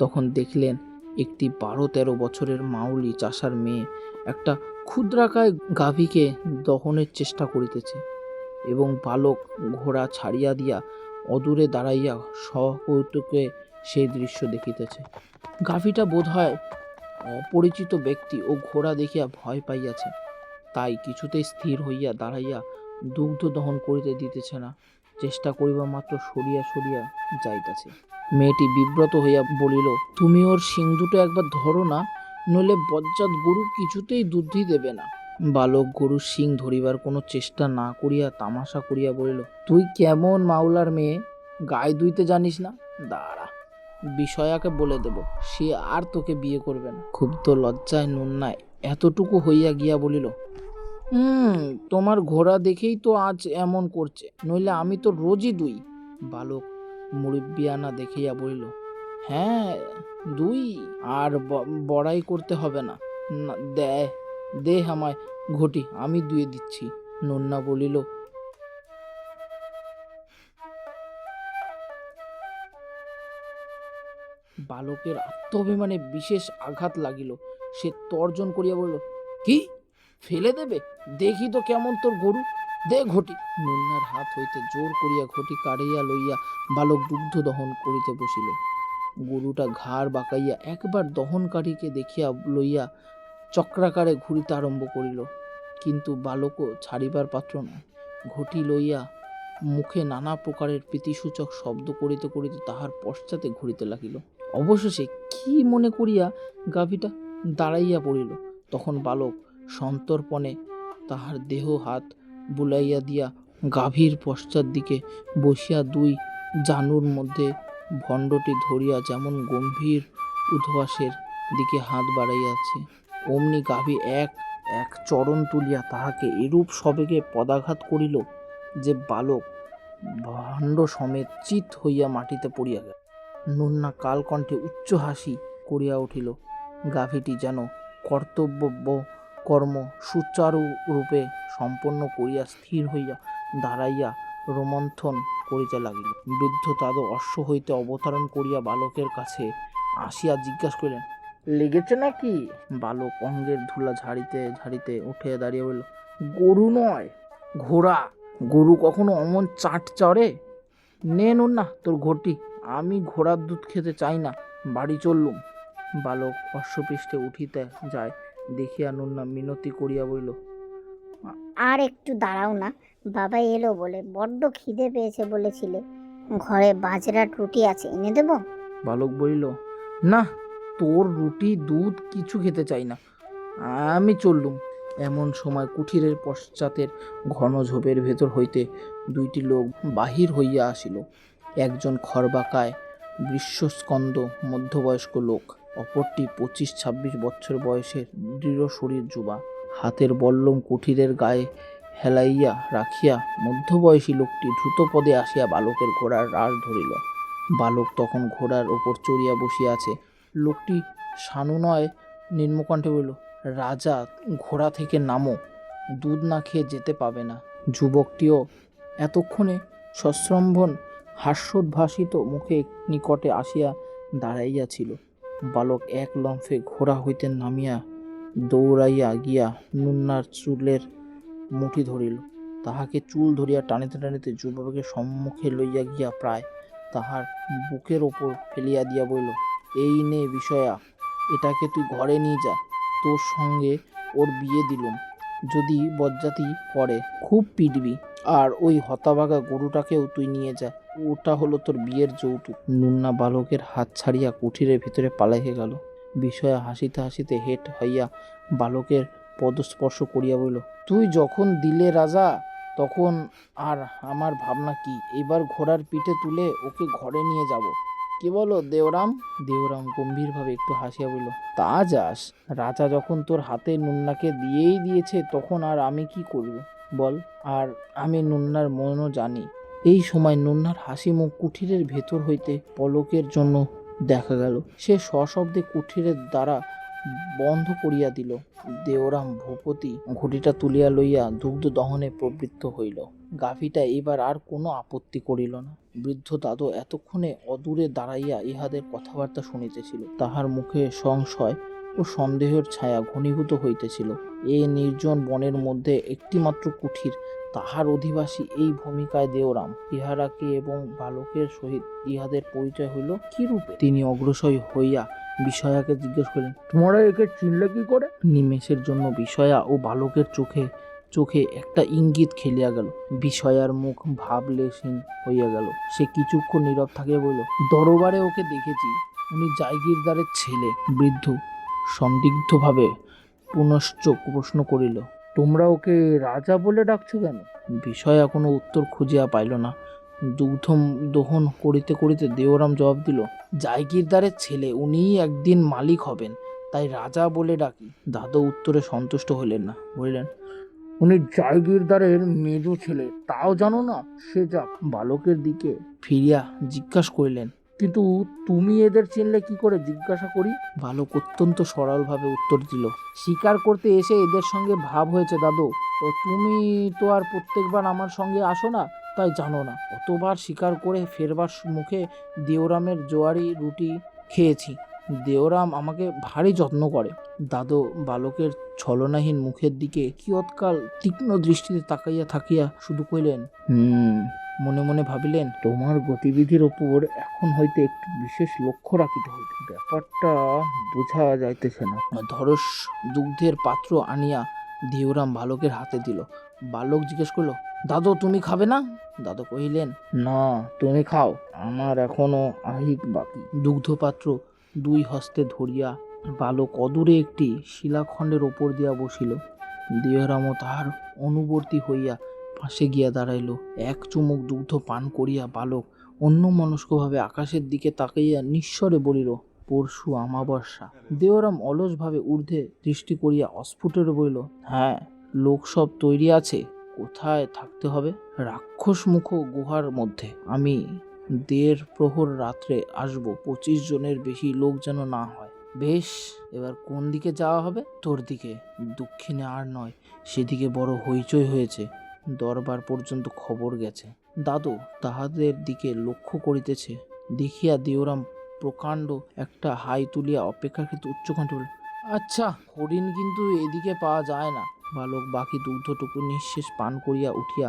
তখন দেখলেন একটি 12-13 বছরের মাউলি চাষার মেয়ে একটা ক্ষুদ্রাকায় গাভীকে দহনের চেষ্টা করিতেছে, এবং বালক ঘোড়া ছাড়িয়া দিয়া অদূরে দাঁড়াইয়া সকৌতুকে সেই দৃশ্য দেখিতেছে। গাভীটা বোধ হয় অপরিচিত ব্যক্তি ও ঘোড়া দেখিয়া ভয় পাইয়াছে, তাই কিছুতেই স্থির হইয়া দাঁড়াইয়া দুগ্ধ দহন করিতে দিতেছে না, চেষ্টা করিবা মাত্র সরিয়া সরিয়া যাইতেছে। মেয়েটি বিব্রত হইয়া বলিল, তুমি ওর শিং দুটো একবার ধরো না, নইলে বজ্জাত গরু কিছুতেই দুধই দেবে না। বালক গরুর শিং ধরিবার কোনো চেষ্টা না করিয়া তামাশা করিয়া বলিল, তুই কেমন মাওলার মেয়ে, গায়ে দুইতে জানিস না? দাঁড়া, বিষয়াকে বলে দেব, সে আর তোকে বিয়ে করবে না। ক্ষুব্ধ লজ্জায় নুন্নায় এতটুকু হইয়া গিয়া বলিল, তোমার ঘোড়া দেখেই তো আজ এমন করছে, নইলে আমি তো রোজই দুই। বালক মুরব্বিয়ানা দেখিয়া বলিল, হ্যাঁ 2, আর বড়াই করতে হবে না, দে আমায় ঘটি, আমি দুয়ে দিচ্ছি। নন্না বলিল, বালকের আত্মাভিমানে বিশেষ আঘাত লাগিল। সে তর্জন করিয়া বলিল, কি ফেলে দেবে? দেখি তো কেমন তোর গরু, দে ঘটি। নন্নার হাত হইতে জোর করিয়া ঘটি কাড়িয়া লইয়া বালক দুগ্ধ দহন করিতে বসিল। গরুটা ঘাড় বাঁকাইয়া একবার দহনকারীকে দেখিয়া লইয়া চক্রাকারে ঘুরিতে আরম্ভ করিল, কিন্তু বালকও ছাড়িবার পাত্র নয়। ঘটি লইয়া মুখে নানা প্রকারের প্রীতিসূচক শব্দ করিতে করিতে তাহার পশ্চাতে ঘুরিতে লাগিল। অবশেষে কি মনে করিয়া গাভীটা দাঁড়াইয়া পড়িল। তখন বালক সন্তর্পণে তাহার দেহ হাত বুলাইয়া দিয়া গাভীর পশ্চাৎ দিকে বসিয়া দুই জানুর মধ্যে ভণ্ডটি ধরিয়া যেমন গম্ভীর উদ্ভাসের দিকে হাত বাড়াইয়াছে, অমনি গাভী এক এক চরণ তুলিয়া তাহাকে এরূপ সবেগে পদাঘাত করিল যে বালক ভণ্ড সমেত চিত হইয়া মাটিতে পড়িয়া গেল। নুন্না কালকণ্ঠে উচ্চ হাসি করিয়া উঠিল। গাভীটি যেন কর্তব্য কর্ম সুচারুরূপে সম্পন্ন করিয়া স্থির হইয়া দাঁড়াইয়া রোমন্থন করিতে লাগিল। বৃদ্ধ তাদ অশ্ব হইতে অবতরণ করিয়া বালকের কাছে আসিয়া জিজ্ঞাসা করিলেন, লেগেছে নাকি? বালক অঙ্গের ধুলা ঝাড়িতে ঝাড়িতে উঠে দাঁড়িয়ে বলল, গরু নয়, ঘোড়া। গরু কখনো অমন চাট চড়ে? নে না তোর ঘটি, আমি ঘোড়ার দুধ খেতে চাই না, বাড়ি চললুম। বালক অশ্বপৃষ্ঠে উঠিতে যায় দেখিয়া নুন্না মিনতি করিয়া বলিল, আর একটু দাঁড়াও না, বাবা এলো বলে, বড্ড খিদে পেয়েছে বলেছিলে, ঘরে বাজরার রুটি আছে, এনে দেব? বালক বলিল, না, তোর রুটি দুধ কিছু খেতে চাই না, আমি চললুম। এমন সময় কুঠিরের পশ্চাতের ঘন ঝোপের ভেতর হইতে দুইটি লোক বাহির হইয়া আসিল। একজন খরবাকায় বৃষ্যস্কন্দ মধ্যবয়স্ক লোক, অপরটি 25-26 বছর বয়সের দৃঢ় শরীর যুবা। হাতের বল্লম কুঠিরের গায়ে হেলাইয়া রাখিয়া মধ্যবয়সী লোকটি দ্রুতপদে আসিয়া বালকের ঘোড়ার রাশ ধরিল। বালক তখন ঘোড়ার ওপর চড়িয়া বসিয়া আছে। লোকটি সানুনয় নিম্নকণ্ঠে বলিল, রাজা, ঘোড়া থেকে নামো, দুধ না খেয়ে যেতে পাবে না। যুবকটিও এতক্ষণে সশ্রম্ভন হাস্যোদ্ভাসিত মুখে নিকটে আসিয়া দাঁড়াইয়াছিল। বালক এক লম্ফে ঘোড়া হইতে নামিয়া দৌড়াইয়া গিয়া নুন্নার চুলের মুঠি ধরিল। তাহাকে চুল ধরিয়া টানিতে টানিতে যুবকের সম্মুখে লইয়া গিয়া প্রায় তাহার বুকের ওপর ফেলিয়া দিয়া বলিল, এই নে বিষয়া, এটাকে তুই ঘরে নিয়ে যা, তোর সঙ্গে ওর বিয়ে দিলুম, যদি বজ্জাতি করে খুব পিটবি, আর ওই হতাভাগা গরুটাকেও তুই নিয়ে যা, ওটা হলো তোর বিয়ের যৌতুক। নুন্না বালকের হাত ছাড়িয়া কুঠিরের ভিতরে পালাইয়া গেল। বিষয়া হাসিতে হাসিতে হেঁট হইয়া বালকের পদস্পর্শ করিয়া বলিল, তুই যখন দিলে রাজা, তখন আর আমার ভাবনা কি, এবার ঘোড়ার পিঠে তুলে ওকে ঘরে নিয়ে যাব। কি বলো দেওরাম? দেওরাম গম্ভীরভাবে একটু হাসিয়া বলল, তা যাস, রাজা যখন তোর হাতে নুন্নাকে দিয়েই দিয়েছে, তখন আর আমি কি করব বল? আর আমি নুন্নার মনও জানি। এই সময় নুন্নার হাসি মুখ কুঠিরের ভেতর হইতে পলকের জন্য দেখা গেল। সে সশব্দে কুঠিরের দ্বারা বন্ধ করিয়া দিল। দেওরাম ভূপতি ঘটিটা তুলিয়া লইয়া দুগ্ধ দহনে প্রবৃত্ত হইল। গাভীটা এবার আর কোনো আপত্তি করিল না। বৃদ্ধ দাদু এতক্ষণে অদূরে দাঁড়াইয়া ইহাদের কথাবার্তা শুনিতেছিল। তাহার মুখে সংশয় ও সন্দেহের ছায়া ঘনীভূত হইতেছিল। এই নির্জন বনের মধ্যে একটিমাত্র কুঠির, তাহার অধিবাসী এই ভূমিকায় দেওরাম। ইহারাকে এবং বালকের সহিত ইহাদের পরিচয় হইল কি রূপে? তিনি অগ্রসর হইয়া বিষয়াকে জিজ্ঞেস করিলেন, তোমরা একে চিনলে কি করে? নিমেষের জন্য বিষয়া ও বালকের চোখে চোখে একটা ইঙ্গিত খেলিয়া গেল। বিষয়ার মুখ ভাবলেশহীন হইয়া গেল। সে কিছুক্ষণ নীরব থাকিয়া বলিল, দরবারে ওকে দেখেছি, উনি জায়গিরদারের ছেলে। বৃদ্ধ সন্দিগ্ধভাবে পুনশ্চ প্রশ্ন করিল, তোমরা ওকে রাজা বলে ডাকছো কেন? বিষয়া কোনো উত্তর খুঁজিয়া পাইল না। দুগ্ধ দহন করিতে করিতে দেওরাম জবাব দিল, জায়গিরদারের ছেলে, উনিই একদিন মালিক হবেন, তাই রাজা বলে ডাকি। দাদু উত্তরে সন্তুষ্ট হইলেন না, বলিলেন, উনি জায়গিরদারের মেজো ছেলে, তাও জানো না? সে যাক। বালকের দিকে ফিরিয়া জিজ্ঞাসা করিলেন, কিন্তু তুমি এদের চিনলে কি করে জিজ্ঞাসা করি? বালক অত্যন্ত সরলভাবে উত্তর দিল, শিকার করতে এসে এদের সঙ্গে ভাব হয়েছে দাদু, ও তুমি তো আর প্রত্যেকবার আমার সঙ্গে আসো না, তাই জানো না। অতবার শিকার করে ফেরবার মুখে দেওরামের জোয়ারি রুটি খেয়েছি। দেওরাম আমাকে ভারী যত্ন করে। দাদু বালকের ছলনাহীন মুখের দিকে কিয়ৎকাল তীক্ষ্ণ দৃষ্টিতে তাকাইয়া থাকিয়া শুধু কইলেন, মনে মনে ভাবিলেন, তোমার গতিবিধির ওপর এখন হইতে একটু বিশেষ লক্ষ্য রাখিতে হইবে, ব্যাপারটা বোঝা যাইতেছে না। ধরস দুগ্ধের পাত্র আনিয়া দেওরাম বালকের হাতে দিল। বালক জিজ্ঞেস করল, দাদু তুমি খাবে না? দাদু কহিলেন, না, তুমি খাও, আমার এখনো আহিক বাকি। দুগ্ধপাত্র দুই হস্তে ধরিয়া বালক অদূরে একটি শিলাখণ্ডের ওপর দিয়া বসিল। দেহরামও তাহার অনুবর্তী হইয়া পাশে গিয়া দাঁড়াইল। এক চুমুক দুগ্ধ পান করিয়া বালক অন্যমনস্কভাবে আকাশের দিকে তাকাইয়া নিঃস্বরে বলিল, পরশু আমাবস্যা। দেহরাম অলসভাবে ঊর্ধ্বে দৃষ্টি করিয়া অস্ফুটের বলিল, হ্যাঁ, লোক সব তৈরি আছে। কোথায় থাকতে হবে? রাক্ষস মুখ গুহার মধ্যে। আমি 1.5 প্রহর রাত্রে আসবো। 25 জনের বেশি লোক যেন না হয়। বেশ, এবার কোন দিকে যাওয়া হবে? তোর দিকে। দক্ষিণে আর নয়, সেদিকে বড় হইচই হয়েছে। দরবার পর্যন্ত খবর গেছে। দাদু তাহাদের দিকে লক্ষ্য করিতেছে দেখিয়া দেওরাম প্রকাণ্ড একটা হাই তুলিয়া অপেক্ষাকৃত উচ্চকণ্ঠে বলিল, আচ্ছা, হরিণ কিন্তু এদিকে পাওয়া যায় না। বালক বাকি দুগ্ধটুকু নিঃশেষ পান করিয়া উঠিয়া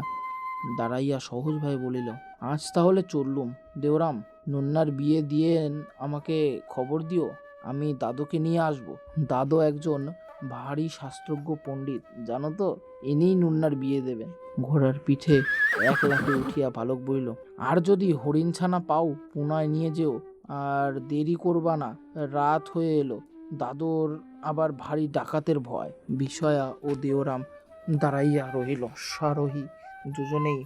দাঁড়াইয়া সহজভাবে বলিল, আজ তাহলে চললুম। দেওরাম, নন্নার বিয়ে দিয়ে আমাকে খবর দিও, আমি দাদুকে নিয়ে আসব। দাদু একজন ভারী শাস্ত্রজ্ঞ পণ্ডিত, জানো তো, ইনিই নুন্নার বিয়ে দেবেন। ঘোড়ার পিঠে এক লাফে উঠিয়া বালক বলিল, আর যদি হরিণ ছানা পাও পুনায় নিয়ে যেও, আর দেরি করবা না, রাত হয়ে এলো। দাদুর আবার ভারী ডাকাতের ভয়। বিষয়া ও দেওরাম দাঁড়াইয়া রহিল। সারোহী দুজনেই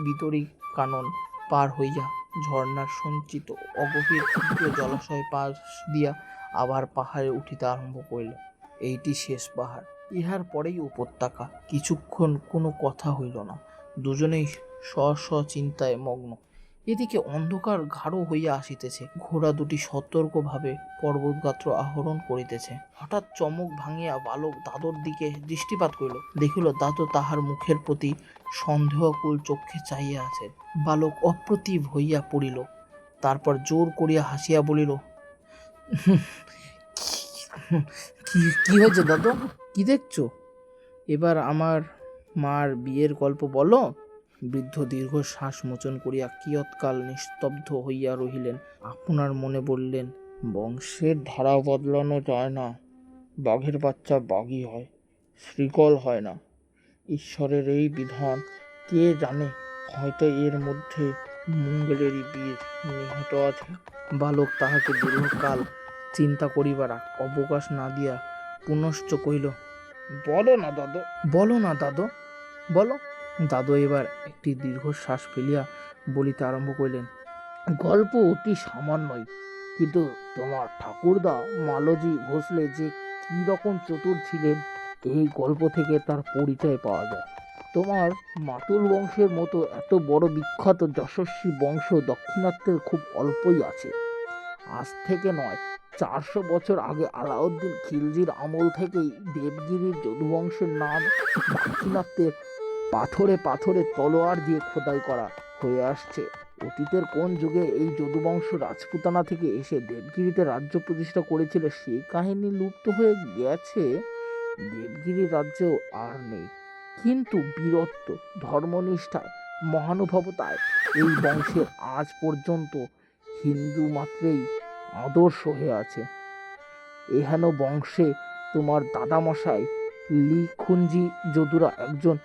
বিতরী কানন পার হইয়া ঝর্ণার সঞ্চিত অগভীর ক্ষুদ্র জলাশয় পাশ দিয়া আবার পাহাড়ে উঠিতে আরম্ভ করিল। এইটি শেষ পাহাড়, ইহার পরেই উপত্যকা। কিছুক্ষণ কোনো কথা হইল না। দুজনেই স্ব চিন্তায় মগ্ন। এদিকে অন্ধকার গাঢ় হইয়া আসিতেছে। ঘোড়া দুটি সতর্কভাবে পর্বতগাত্র আহরণ করিতেছে। হঠাৎ চমক ভাঙিয়া বালক দাদুর দিকে দৃষ্টিপাত করিল। দেখিল দাদু তাহার মুখের প্রতি সন্দেহকুল চক্ষে চাহিয়া আছেন। বালক অপ্রতিভ হইয়া পড়িল। তারপর জোর করিয়া হাসিয়া বলিল, কি হয়েছে দাদু? কি দেখছো? এবার আমার মার বিয়ের গল্প বলো। বৃদ্ধ দীর্ঘ শ্বাস মোচন করিয়া কিয়ৎকাল নিস্তব্ধ হইয়া রহিলেন। আপনার মনে বললেন, বংশের ধারা বদলানো যায় না। বাঘের বাচ্চা বাঘই হয়, শৃগাল হয় না। ঈশ্বরের এই বিধান। কে জানে, হয়তো এর মধ্যে মঙ্গলেরই বীজ নিহিত আছে। বালক তাহাকে দীর্ঘকাল চিন্তা করিবার অবকাশ না দিয়া পুনশ্চ কহিল, বলো না দাদু, বলো না দাদু, বলো। দাদু এবার একটি দীর্ঘশ্বাস ফেলিয়া বলিতে আরম্ভ করিলেন, গল্প অতি সামান্যই, কিন্তু তোমার ঠাকুরদা মালজী ভোসলে যে কি রকম চতুর ছিলেন এই গল্প থেকে তার পরিচয় পাওয়া যায়। তোমার মাতুল বংশের মতো এত বড় বিখ্যাত যশস্বী বংশ দক্ষিণাত্যের খুব অল্পই আছে। আজ থেকে নয়, 400 বছর আগে আলাউদ্দিন খিলজির আমল থেকেই দেবগিরির যদুবংশের নাম দাক্ষিণাত্যের পাথরে পাথরে তলোয়ার দিয়ে খোদাই করা হয়ে আসছে। অতীতের কোন যুগে এই যদুবংশ রাজপুতানা থেকে এসে দেবগিরিতে রাজ্য প্রতিষ্ঠা করেছিল সেই কাহিনী লুপ্ত হয়ে গেছে। দেবগিরির রাজ্যেও আর নেই, কিন্তু বীরত্ব, ধর্মনিষ্ঠায়, মহানুভবতায় এই বংশের আজ পর্যন্ত হিন্দু মাত্রেই আদর্শ হয়ে আছে। এহেন বংশে তোমার দাদামশাই লিখুনজি যদুরা একজন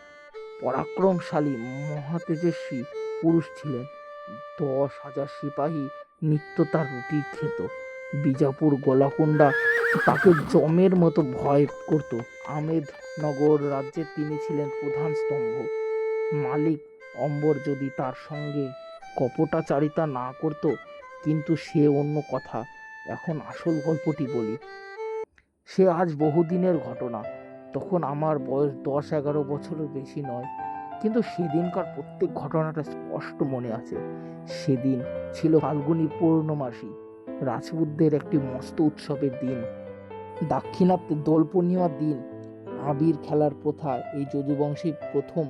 পরাক্রমশালী মহাতেজস্বী পুরুষ ছিলেন। 10,000 সিপাহী নিত্য তার রুটি খেত। বিজাপুর গোলাকুন্ডা তাকে জমের মতো ভয় করত। আমেদনগর রাজ্যে তিনি ছিলেন প্রধান স্তম্ভ। মালিক অম্বর যদি তার সঙ্গে কপটাচারিতা না করত, কিন্তু সে অন্য কথা। এখন আসল গল্পটি বলি। সে আজ বহুদিনের ঘটনা। তখন আমার বয়স 10-11 বছরের বেশি নয়, কিন্তু সেদিনকার প্রত্যেক ঘটনাটা স্পষ্ট মনে আছে। সেদিন ছিল ফাল্গুনী পূর্ণমাসী, রাজপুতদের একটি মস্ত উৎসবের দিন। দাক্ষিণাত্যে দোল পূর্ণিমার দিন আবির খেলার প্রথা এই যদুবংশী প্রথম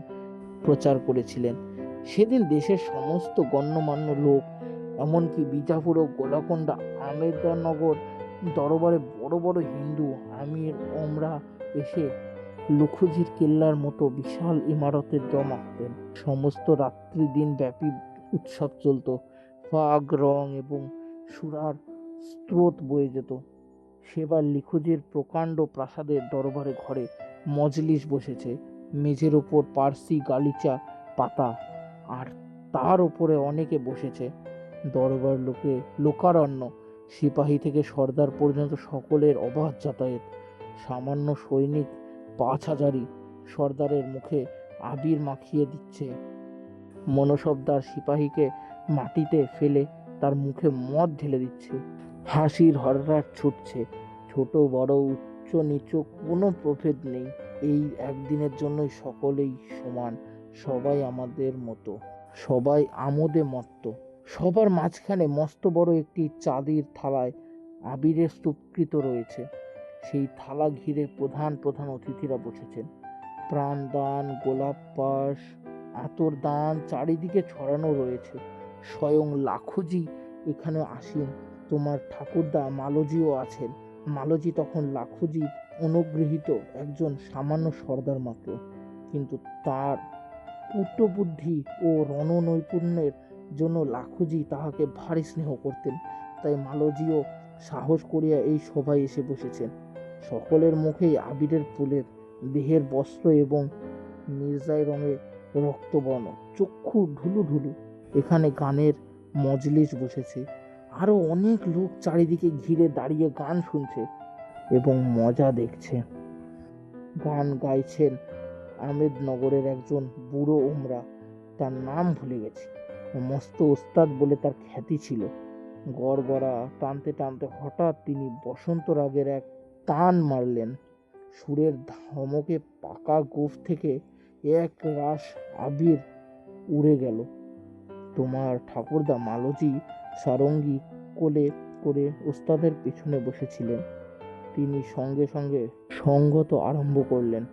প্রচার করেছিলেন। সেদিন দেশের সমস্ত গণ্যমান্য লোক, এমনকি বিজাপুর ও গোলাকুন্ডা আমেদানগর দরবারে বড় বড় হিন্দু আমির ওমরা এসে লুখুজির কেল্লার মতো বিশাল ইমারতের জমাতেন। সমস্ত রাত্রি দিন ব্যাপী উৎসব চলত। ফাগ, রং এবং সুরার স্রোত বয়ে যেত। সেবার লিখুজির প্রকাণ্ড প্রাসাদের দরবারে ঘরে মজলিস বসেছে। মেঝের ওপর পার্সি গালিচা পাতা, আর তার উপরে অনেকে বসেছে। দরবার লোকারণ্য, সিপাহী থেকে সর্দার পর্যন্ত সকলের অবাধ যাতায়াত। সামান্য সৈনিক 5,000ই সর্দারের মুখে আবির মাখিয়ে দিচ্ছে। মনসবদার সিপাহীকে মাটিতে ফেলে তার মুখে মদ ঢেলে দিচ্ছে। হাসির হররাট ছুটছে। ছোট বড় উচ্চ নিচু কোনো প্রভেদ নেই। এই একদিনের জন্যই সকলেই সমান, সবাই আমাদের মতো, সবাই আমোদে মত্ত। সবার মাঝখানে মস্ত বড় একটি চাঁদির থালায় আবিরের স্তূপকৃত রয়েছে। সেই থালা ঘিরে প্রধান প্রধান অতিথিরা বসেছেন। প্রাণদান, গোলাপ পাশ, আতর দান চারিদিকে ছড়ানো রয়েছে। স্বয়ং লাখুজি এখানে আসেন। তোমার ঠাকুরদা মালজিও আছেন। মালজি তখন লাখুজি অনুগৃহীত একজন সামান্য সর্দার মাত্র, কিন্তু তার কূটবুদ্ধি ও রণনৈপুণ্যের জন্য লাখুজি তাহাকে ভারী স্নেহ করতেন। তাই মালজিও সাহস করিয়া এই সভায় এসে বসেছেন। সকলের মুখেই আবিরের ফুলের, দেহের বস্ত্র এবং মির্জাই রঙের রক্তবর্ণ, চক্ষু ঢুলু ঢুলু। এখানে গানের মজলিস বসেছে। আরো অনেক লোক চারিদিকে ঘিরে দাঁড়িয়ে গান শুনছে এবং মজা দেখছে। গান গাইছেন আহমেদনগরের একজন বুড়ো ওমরা, তার নাম ভুলে গেছি। মস্ত ওস্তাদ বলে তার খ্যাতি ছিল। গড়গড়া টানতে টানতে হঠাৎ তিনি বসন্ত রাগের এক টান মারলেন। সুরের ধমকে পাকা গোফ থেকে এক রাশ আবির উড়ে গেল। তোমার ঠাকুরদা মালজি সারঙ্গী কোলে করে ওস্তাদের পেছনে বসেছিলেন। তিনি সঙ্গে সঙ্গে সঙ্গত আরম্ভ করলেন।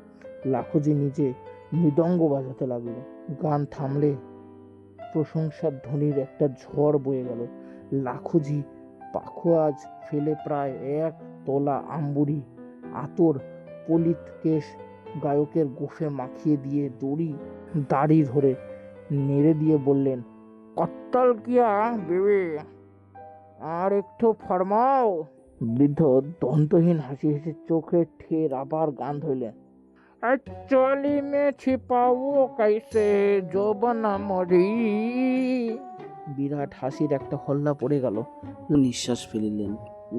লাখুজি নিজে মৃদঙ্গ বাজাতে লাগলো। গান থামলে প্রশংসার ধ্বনির একটা ঝড় বয়ে গেল। লাখুজি পাখোয়াজ ফেলে প্রায় 1 তোলা আম্বুরি আতর পলিত কেশ গায়কের গোফে মাখিয়ে দিয়ে দাড়ি ধরে নেড়ে দিয়ে বললেন, কত্তল কিয়া বেবে, আর একটু ফরমাও। বৃদ্ধ দন্তহীন হাসি হেসে চোখে ঠের আবার গান ধরলেন, চলি মে ছিপাও কাইসে যৌবনা মরি। বিরাট হাসির একটা হল্লা পড়ে গেল। নিঃশ্বাস ফেলিলেন।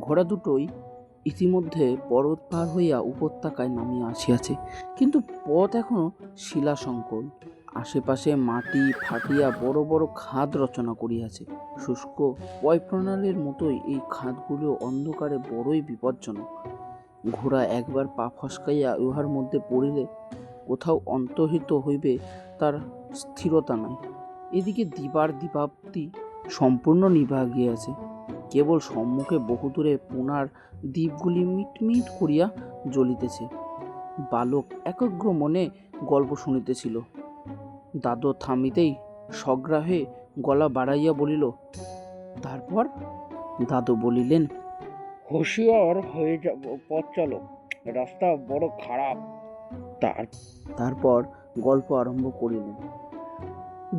ঘোড়া দুটোই ইতিমধ্যে পর্বত পার হইয়া উপত্যকায় নামিয়া আসিয়াছে, কিন্তু পথ এখনো শিলাসংকুল। আশেপাশে মাটি ফাটিয়া বড় বড় খাদ রচনা করিয়াছে। শুষ্ক পয় প্রণালীর মতোই এই খাদগুলো অন্ধকারে বড়ই বিপজ্জনক। ঘোড়া একবার পা ফসকাইয়া উহার মধ্যে পড়িলে কোথাও অন্তর্হিত হইবে তার স্থিরতা নাই। এদিকে দিবার দীপাপ্তি সম্পূর্ণ নিভা গিয়াছে। কেবল সম্মুখে বহুদূরে পুনার দ্বীপগুলি মিটমিট করিয়া জ্বলিতেছে। বালক একগ্র মনে গল্প শুনিতেছিল। দাদু থামিতেই সগ্রাহে গলা বাড়াইয়া বলিল, তারপর? দাদু বলিলেন, হুঁশিয়ার হয়ে যাব, পথ চলো, রাস্তা বড় খারাপ। তারপর গল্প আরম্ভ করিলেন।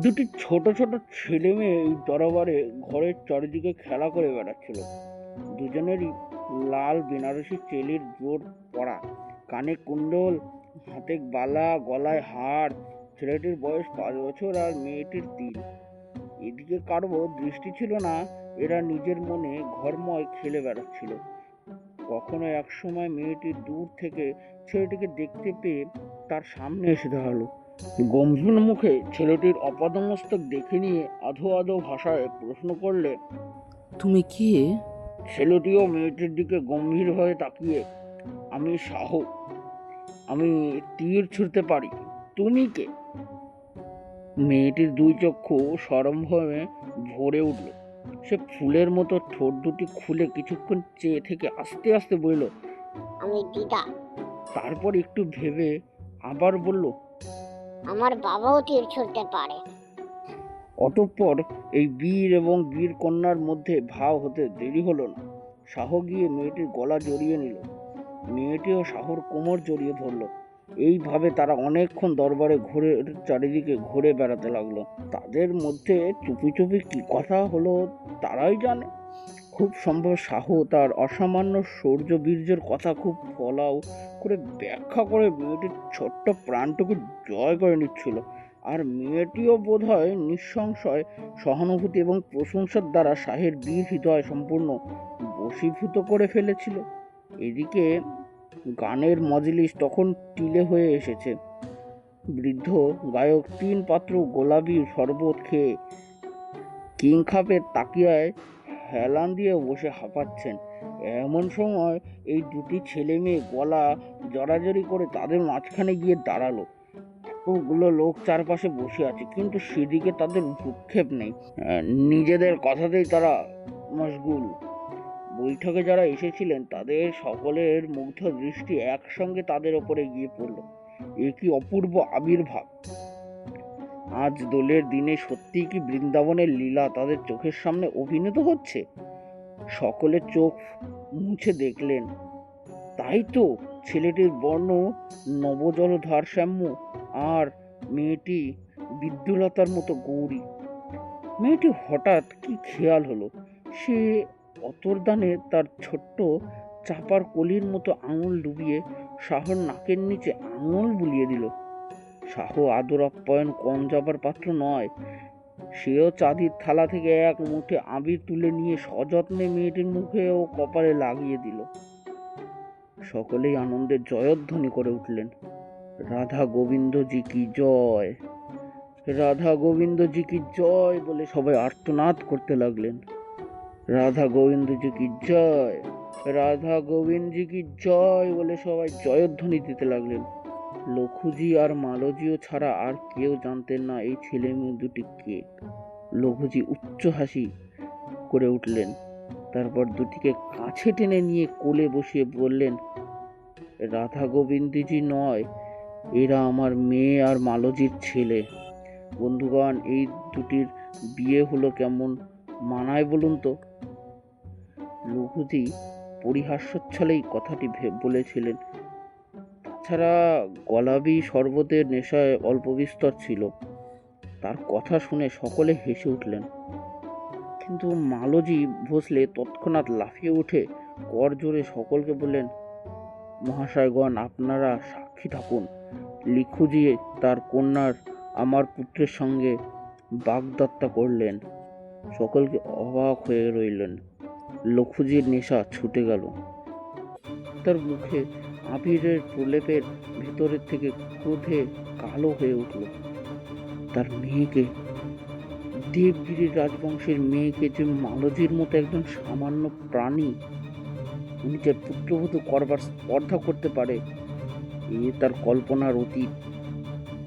দুটি ছোট ছোট ছেলে মেয়ে এই দরবারে ঘরের চারিদিকে খেলা করে বেড়াচ্ছিল। দুজনেরই লাল বেনারসি চেলির জোর পরা, কানে কুণ্ডল, হাতে বালা, গলায় হার। ছেলেটির বয়স 5 বছর আর মেয়েটির 3। এদিকে কারো দৃষ্টি ছিল না। এরা নিজের মনে ঘরময় খেলে বেড়াচ্ছিল। কখনো এক সময় মেয়েটি দূর থেকে ছেলেটিকে দেখতে পেয়ে তার সামনে এসে দাঁড়ালো। গম্ভীর মুখে ছেলেটির অপাদমস্তক দেখে নিয়ে আধো আধো ভাষায় প্রশ্ন করলে, তুমি কে? ছেলেটিও মেয়েটির দিকে গম্ভীর হয়ে তাকিয়ে, আমি শাহ, আমি তীর ছুঁড়তে পারি, তুমি কে? মেয়েটির 2 চক্ষু সরম্ভে ভরে উঠল। সে ফুলের মতো ঠোঁট দুটি খুলে কিছুক্ষণ চেয়ে থেকে আস্তে আস্তে বলল, আমি দিদা। তারপর একটু ভেবে আবার বলল, আমার বাবাও তীর ছুঁড়তে পারে। অতঃপর এই বীর এবং বীর কন্যার মধ্যে ভাব হতে দেরি হলো না। শাহ গিয়ে মেয়েটির গলা জড়িয়ে নিল। মেয়েটিও শাহর কোমর জড়িয়ে ধরলো। এইভাবে তারা অনেকক্ষণ দরবারে চারিদিকে ঘুরে বেড়াতে লাগলো। তাদের মধ্যে চুপি চুপি কি কথা হলো তারাই জানে। খুব সম্ভব শাহ তার অসামান্য শৌর্য বীর্যের কথা খুব ফলাও করে ব্যাখ্যা করে মেয়েটির ছোট্ট প্রাণটুকু জয় করে নিচ্ছিল। আর মেয়েটিও বোধহয় নিঃসংশয় সহানুভূতি এবং প্রশংসার দ্বারা শাহের বীর হৃদয় সম্পূর্ণ বশীভূত করে ফেলেছিল। এদিকে গানের মজলিস তখন টিলে হয়ে এসেছে। বৃদ্ধ গায়ক 3 পাত্র গোলাপি শরবত খেয়ে কিংখাপের তাকিয়ায় হেলান দিয়ে বসে হাঁপাচ্ছেন। এমন সময় এই দুটি ছেলে মেয়ে গলা জড়াজড়ি করে তাদের মাঝখানে গিয়ে দাঁড়ালো। এতগুলো লোক চারপাশে বসে আছে, কিন্তু সেদিকে তাদের ভ্রুক্ষেপ নেই। নিজেদের কথাতেই তারা মশগুল। বৈঠকে যারা এসেছিলেন তাদের সকলের মুগ্ধ দৃষ্টি একসঙ্গে তাদের ওপরে গিয়ে পড়ল। এ কি অপূর্ব আবির্ভাব! আজ দোলের দিনে সত্যিই কি বৃন্দাবনের লীলা তাদের চোখের সামনে অভিনীত হচ্ছে? সকলে চোখ মুছে দেখলেন। তাই তো, ছেলেটির বর্ণ নবজলধার শ্যাম্য, আর মেয়েটি বিদ্যুলতার মতো গৌরী। মেয়েটি হঠাৎ কি খেয়াল হলো, সে অতর্দানে তার ছোট্ট চাপার কলির মতো আঙুল ডুবিয়ে শাহর নাকের নিচে আঙুল বুলিয়ে দিল। শাহ আদর আপ্যায়ন কম যাবার পাত্র নয়। সেও চাঁদির থালা থেকে এক মুঠে আবির তুলে নিয়ে সযত্নে মেয়েটির মুখে ও কপালে লাগিয়ে দিল। সকলেই আনন্দের জয়ধ্বনি করে উঠলেন, রাধা গোবিন্দজি কি জয়, রাধা গোবিন্দজি কি জয় বলে সবাই আর্তনাদ করতে লাগলেন। রাধা গোবিন্দজি কি জয়, রাধা গোবিন্দজি কি জয় বলে সবাই জয়ধ্বনি দিতে লাগলেন। লঘুজি আর মালজিও ছাড়া আর কেউ জানতেন না এই ছেলে মেয়ে দুটি কে। লঘুজি উচ্চ হাসি করে উঠলেন, তারপর দুটিকে কাছে টেনে নিয়ে কোলে বসিয়ে বললেন, রাধা গোবিন্দজি নয়, এরা আমার মেয়ে আর মালজির ছেলে। বন্ধুগণ, এই দুটির বিয়ে হলো কেমন মানায় বলুন তো? লঘুজি পরিহাস্যচ্ছলেই কথাটি বলেছিলেন। তাছাড়া গলাবি শরবতের নেশায় অল্প বিস্তর ছিল। তার কথা শুনে সকলে হেসে উঠলেন, কিন্তু মালজি ভোসলে তৎক্ষণাৎ লাফিয়ে উঠে কর জোরে সকলকে বললেন, মহাশয়গণ, আপনারা সাক্ষী থাকুন। লিখুজি তার কন্যার আমার পুত্রের সঙ্গে বাগদত্তা করলেন। সকলকে অবাক হয়ে রইলেন। লঘুজির নেশা ছুটে গেল। তার মুখে আবিরের প্রলেপের ভেতরের থেকে ক্রোধে কালো হয়ে উঠল। তার মেয়েকে, দেবগিরির রাজবংশের মেয়েকে যে মালজির মতো একজন সামান্য প্রাণী নিজের পুত্রবধূ করবার স্পর্ধা করতে পারে, এ তার কল্পনার অতীত।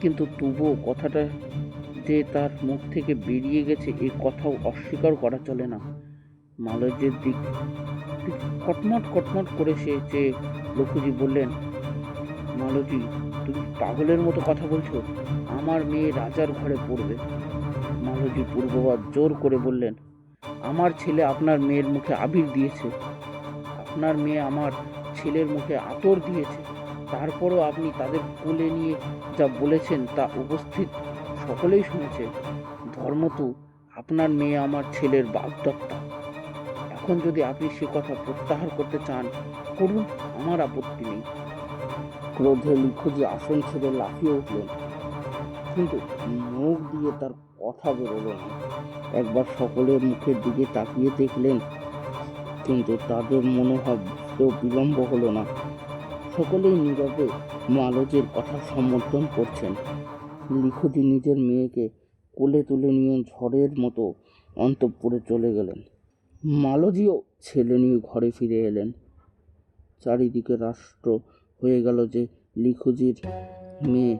কিন্তু তবুও কথাটা যে তার মুখ থেকে বেরিয়ে গেছে, এ কথাও অস্বীকার করা চলে না। মালজির দিক কটমট কটমট করে সে যে লঘুজি বললেন, মালজি, তুমি পাগলের মতো কথা বলছো। আমার মেয়ে রাজার ঘরে পড়বে। মালজি পূর্ববাদ জোর করে বললেন, আমার ছেলে আপনার মেয়ের মুখে আবির দিয়েছে, আপনার মেয়ে আমার ছেলের মুখে আতর দিয়েছে। তারপরও আপনি তাদের কোলে নিয়ে যা বলেছেন তা উপস্থিত সকলেই শুনেছে। ধর্মতু আপনার মেয়ে আমার ছেলের বাগদত্তা। এখন যদি আপনি সে কথা প্রত্যাহার করতে চান, করুন, আমার আপত্তি নেই। ক্রোধে লিখুজি আসন ছেড়ে লাফিয়ে উঠলেন, কিন্তু মুখ দিয়ে তার কথা বেরোলো না। একবার সকলের মুখের দিকে তাকিয়ে দেখলেন, কিন্তু তাদের মনোভাব কেউ বিলম্ব হলো না। সকলেই নীরবে মালজের কথা সমর্থন করছেন। লিখুজি নিজের মেয়েকে কোলে তুলে নিয়ে ঝড়ের মতো অন্তঃপুরে চলে গেলেন। মালজিও ছেলে নিয়ে ঘরে ফিরে এলেন। চারিদিকে রাষ্ট্র হয়ে গেল যে লিখুজির মেয়ে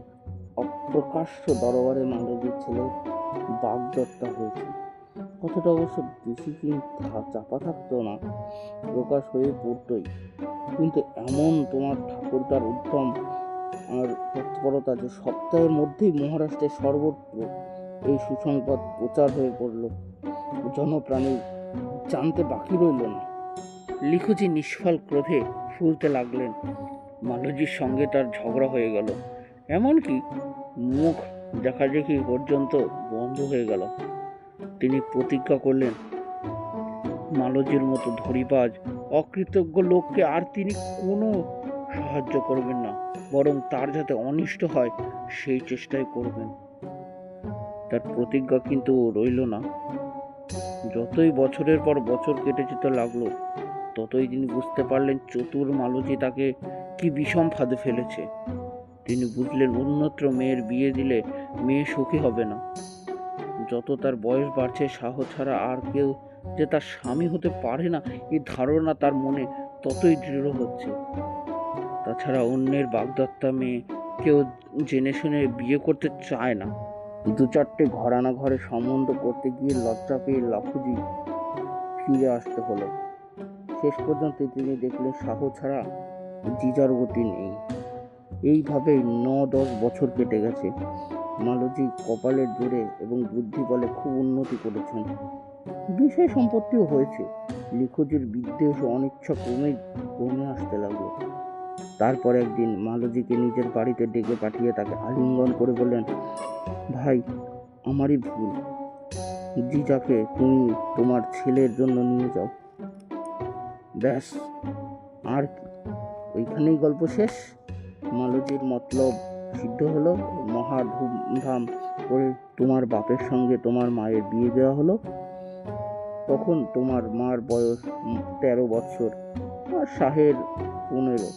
অপ্রকাশ্য দরবারে মালজির ছেলে বাগদত্তা হয়েছে। কথাটা অবশ্য বেশি দিন চাপা থাকতো না, প্রকাশ হয়ে পড়তই। কিন্তু এমন তোমার ঠাকুরদার উদ্যম আর তৎপরতা যে সপ্তাহের মধ্যেই মহারাষ্ট্রের সর্বত্র এই সুসংবাদ প্রচার হয়ে পড়ল, জনপ্রাণী জানতে বাকি রইল না। লিখুজি নিষ্ফল ক্রোধে ফুলতে লাগলেন। মালজির সঙ্গে তার ঝগড়া হয়ে গেল, এমনকি মুখ দেখাদেখি পর্যন্ত বন্ধ হয়ে গেল। তিনি প্রতিজ্ঞা করলেন, মালজির মতো ধরিবাজ অকৃতজ্ঞ লোককে আর তিনি কোনো সাহায্য করবেন না, বরং তার যাতে অনিষ্ট হয় সেই চেষ্টাই করবেন। তার প্রতিজ্ঞা কিন্তু রইল না। যতই বছরের পর বছর কেটে যেতে লাগলো, ততই তিনি বুঝতে পারলেন চতুর মালতী তাকে কি বিষম ফাঁদে ফেলেছে। তিনি বুঝলেন অন্যত্র মেয়ের বিয়ে দিলে মেয়ে সুখী হবে না। যত তার বয়স বাড়ছে, সাহস ছাড়া আর কেউ যে তার স্বামী হতে পারে না, এই ধারণা তার মনে ততই দৃঢ় হচ্ছে। তাছাড়া অন্যের বাগদত্তা মেয়ে কেউ জেনে শুনে বিয়ে করতে চায় না। দু চারটে ঘরানা ঘরে সম্বন্ধ করতে গিয়ে লজ্জা পেয়ে লাফুজি ফিরে আসতে হলো। শেষ পর্যন্ত তিনি দেখলেন সাহস ছাড়া জিজার গতি নেই। এইভাবেই 9-10 বছর কেটে গেছে। মালতী কপালের জোরে এবং বুদ্ধি বলে খুব উন্নতি করেছেন। বিষয় সম্পত্তিও হয়েছে। লিখুজির বিদ্বেষ ও অনিচ্ছা কমে আসতে লাগলো। তারপর একদিন মালতীকে নিজের বাড়িতে ডেকে পাঠিয়ে তাকে আলিঙ্গন করে বললেন, ভাই, আমারই ভুল। জিজাকে তুমি তোমার ছেলের জন্য নিয়ে যাও। ব্যাস, আর কি, ওইখানেই গল্প শেষ। মালতীর মতলব সিদ্ধ হলো। মহা ধুমধাম করে তোমার বাপের সঙ্গে তোমার মায়ের বিয়ে দেওয়া হলো। তখন তোমার মার বয়স 13 বছর আর শাহের 15।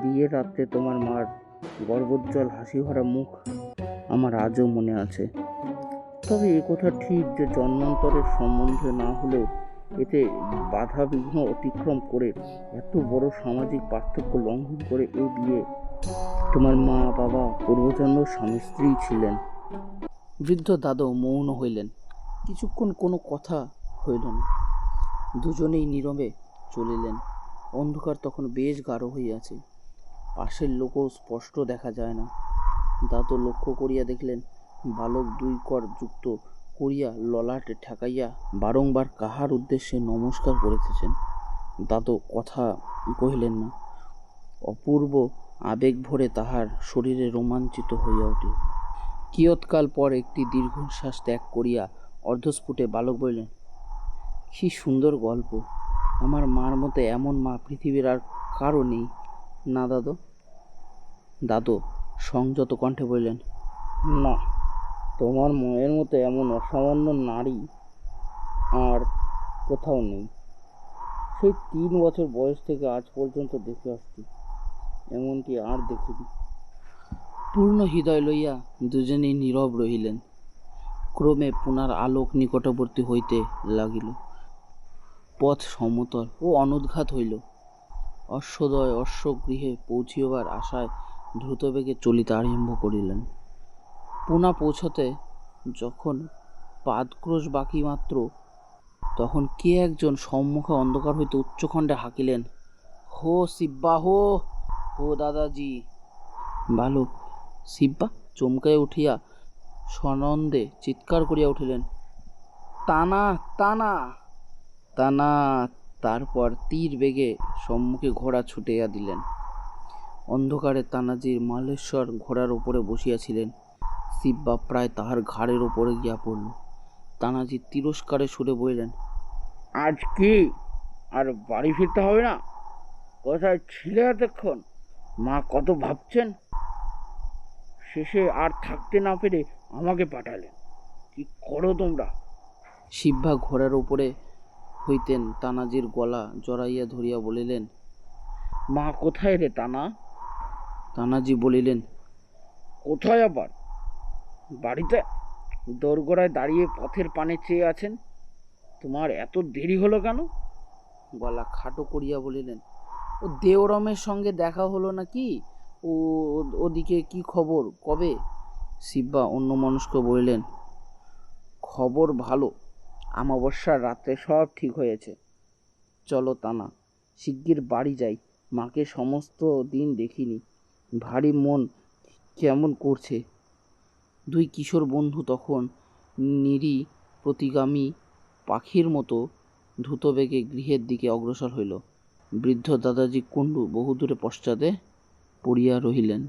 বিয়ের রাত্রে তোমার মার গর্বোজ্জ্বল হাসি ভরা মুখ আমার আজও মনে আছে। তবে এ কথা ঠিক যে জন্মান্তরের সম্বন্ধ না হলেও এতে বাধা বিঘ্ন অতিক্রম করে এত বড় সামাজিক পার্থক্য লঙ্ঘন করে এই বিয়ে। তোমার মা বাবা পূর্বজন্ম স্বামী স্ত্রী ছিলেন। বৃদ্ধ দাদু মৌন হইলেন। কিছুক্ষণ কোনো কথা হইল না। দুজনেই নীরবে চলিলেন। অন্ধকার তখন বেশ গাঢ় হইয়াছে। পাশের লোকও স্পষ্ট দেখা যায় না। দাদু লক্ষ্য করিয়া দেখলেন বালক 2 কর যুক্ত করিয়া ললাটে ঠেকাইয়া বারংবার কাহার উদ্দেশ্যে নমস্কার করিতেছেন। দাদু কথা কহিলেন না। অপূর্ব আবেগ ভরে তাহার শরীরে রোমাঞ্চিত হইয়া উঠে। কিয়ৎকাল পর একটি দীর্ঘশ্বাস ত্যাগ করিয়া অর্ধস্ফুটে বালক বলিলেন, কি সুন্দর গল্প। আমার মার মতো এমন মা পৃথিবীর আর কারো নেই, না দাদু? দাদু সংযত কণ্ঠে বললেন, না, তোমার মায়ের মতো এমন অসামান্য নারী আর কোথাও নেই। সেই 3 বছর বয়স থেকে আজ পর্যন্ত দেখে আসছি, এমনটি আর দেখিনি। পূর্ণ হৃদয় লইয়া দুজনেই নীরব রহিলেন। ক্রমে পুনর আলোক নিকটবর্তী হইতে লাগিল। পথ সমতল ও অনুদ্ঘাত হইল। অশ্বদ্বয় অশ্বগৃহে পৌঁছিবার আশায় দ্রুতবেগে চলিতে আরম্ভ করিলেন। পুনা পৌঁছতে যখন পাদক্রোশ বাকি মাত্র, তখন কে একজন সম্মুখে অন্ধকার হইতে উচ্চকণ্ঠে হাঁকিলেন, হো শিব্বা, হো হো দাদাজি। বালক শিব্বা চমকাইয়া উঠিয়া সনন্দে চিৎকার করিয়া উঠিলেন, টানা টানা টানা। তারপর তীর বেগে সম্মুখে ঘোড়া ছুটিয়া দিলেন। অন্ধকারে তানাজির মালেশ্বর ঘোড়ার উপরে বসিয়াছিলেন। শিব্বা প্রায় তাহার ঘাড়ের উপরে গিয়া পড়ল। তানাজি তিরস্কারে সুরে বলিলেন, আজ কি আর বাড়ি ফিরতে হবে না? কোথায় ছিলে এতক্ষণ? মা কত ভাবছেন। শেষে আর থাকতে না পেরে আমাকে পাঠালেন। কি করো তোমরা? শিব্বা ঘোড়ার উপরে হইতেন তানাজির গলা জড়াইয়া ধরিয়া বলিলেন, মা কোথায় রে টানা? তানাজি বলিলেন, কোথায় আবার? বাড়িতে দোরগোড়ায় দাঁড়িয়ে পথের পানে চেয়ে আছেন। তোমার এত দেরি হলো কেন? গলা খাটো করিয়া বলিলেন, ও দেওরমের সঙ্গে দেখা হলো নাকি? ও ওদিকে কি খবর, কবে? শিব্বা অন্যমনস্ক বলিলেন, খবর ভালো, অমাবস্যার রাত্রে সব ঠিক হয়েছে। চলো টানা, শিগগির বাড়ি যাই। মাকে সমস্ত দিন দেখিনি, ভারী মন কেমন করছে। 2 কিশোর বন্ধু তখন নিরি প্রতিগামী পাখির মতো দ্রুতবেগে গৃহের দিকে অগ্রসর হইল। বৃদ্ধ দাদাজি কুণ্ডু বহুদূরে পশ্চাতে পড়িয়া রহিলেন।